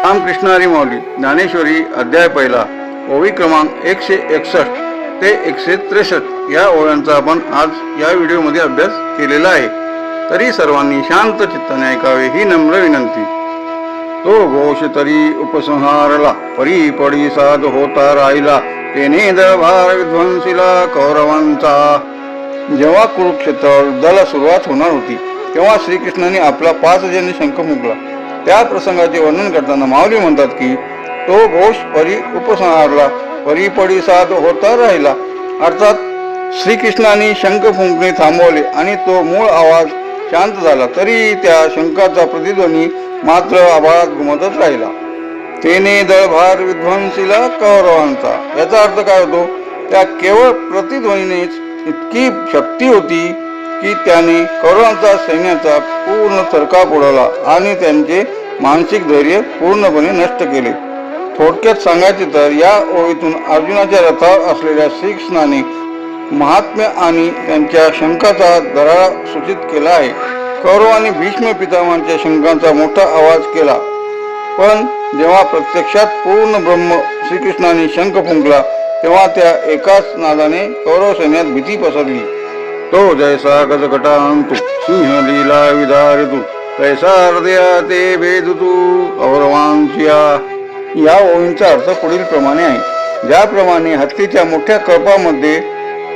रामकृष्ण हरी माऊली ज्ञानेश्वरी अध्याय पहिला ओवी क्रमांक 161 ते 163 या ओव्यांचा आपण आज या व्हिडिओमध्ये अभ्यास केलेला आहे। तरी सर्वांनी शांत चित्ताने ऐकावे ही नम्र विनंती। तो घोष तरी उपसंहारला परी पडी साध होता राहिला तेने दळभार विध्वंसीला कौरवांचा। जेव्हा कुरुक्षेत्र युद्धाला सुरुवात होणार होती तेव्हा श्रीकृष्णाने आपला 5 जणी शंख फुंकला। त्या प्रसंगाचे वर्णन करताना माऊली म्हणतात की तो घोष परी उपसंहारला परी पडी साध होता राहिला, अर्थात श्रीकृष्णाने शंख फुंकणे थांबवले आणि तो मूळ आवाज शांत झाला, तरी त्या शंखाचा प्रतिध्वनी मात्र आभाळात घुमतच राहिला। तेने दळभार विध्वंसीला कौरवांचा, याचा अर्थ काय होतो? त्या केवळ प्रतिध्वनीनेच इतकी शक्ती होती की त्याने कौरवांचा सैन्याचा पूर्ण थरकाप उडवला आणि त्यांचे मानसिक धैर्य पूर्णपणे नष्ट केले। थोडक्यात सांगायचे तर या ओळीतून अर्जुनाच्या रथावर असलेल्या श्रीकृष्णाने महात्म्य आणि त्यांच्या शंखाचा दरारा सूचित केला आहे। कौरवांनी भीष्म पितामहांच्या शंखाचा मोठा आवाज केला, पण जेव्हा प्रत्यक्षात पूर्ण ब्रह्म श्रीकृष्णाने शंख फुंकला तेव्हा त्या एकाच नादाने कौरव सैन्यात भीती पसरली। तो जैसा गजगटांतु सिंह लीला विधारितु तैसा हृदया ते भेदतु कौरवांच्या। या ओळींचा अर्थ पुढील प्रमाणे आहे। ज्याप्रमाणे हत्तीच्या मोठ्या कळपामध्ये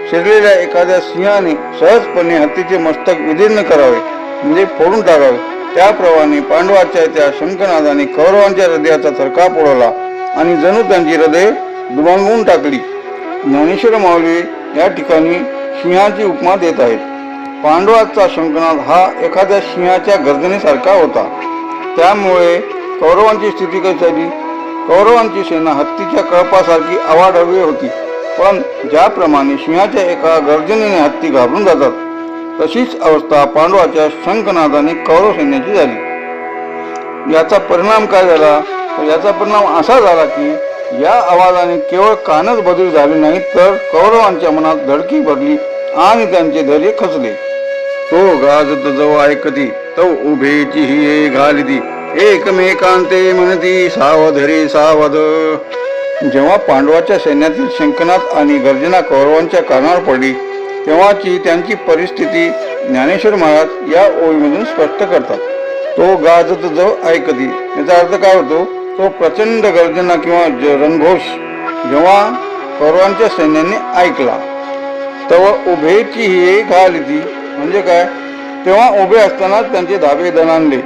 शिरलेल्या एखाद्या सिंहाने सहजपणे हत्तीचे मस्तक विदीर्ण करावे म्हणजे फोडून टाकावे, त्याप्रमाणे पांडवाच्या त्या शंखनादाने कौरवांच्या हृदयाचा थरकाप उडवला आणि जणू त्यांची हृदय दुभांगून टाकली। ज्ञानेश्वर माऊली या ठिकाणी सिंहाची उपमा देत आहेत। पांडवाचा शंखनाद हा एखाद्या सिंहाच्या गर्जनेसारखा होता। त्यामुळे कौरवांची स्थिती कशी झाली? कौरवांची सेना हत्तीच्या कळपासारखी अवाढव्य होती, पण ज्याप्रमाणे सिंहाच्या एका गर्जनेने हत्ती घाबरून जातात, तशीच अवस्था पांडवाच्या शंखनादाने कौरव सैन्याची झाली। याचा परिणाम काय झाला? तर याचा परिणाम असा झाला की या आवाजाने केवळ कानच बदल झाले नाहीत, तर कौरवांच्या मनात धडकी भरली आणि त्यांचे धैर्य खचले। तो गाजत जो ऐकती तो उभेची ही घालिती एकमेकांते म्हणती सावध रे सावध। जेव्हा पांडवाच्या सैन्यातील शंखनाद आणि गर्जना कौरवांच्या कानावर पडली तेव्हाची त्यांची परिस्थिती ज्ञानेश्वर महाराज या ओळीमधून स्पष्ट करतात। तो गाजत जो ऐकती, याचा अर्थ काय होतो? तो प्रचंड गर्जना किंवा रणघोष जेव्हा कौरवांच्या सैन्याने ऐकला तेव्हा उभेची ही घालिती म्हणजे काय? तेव्हा उभे असतानाच त्यांचे धाबे दणाणले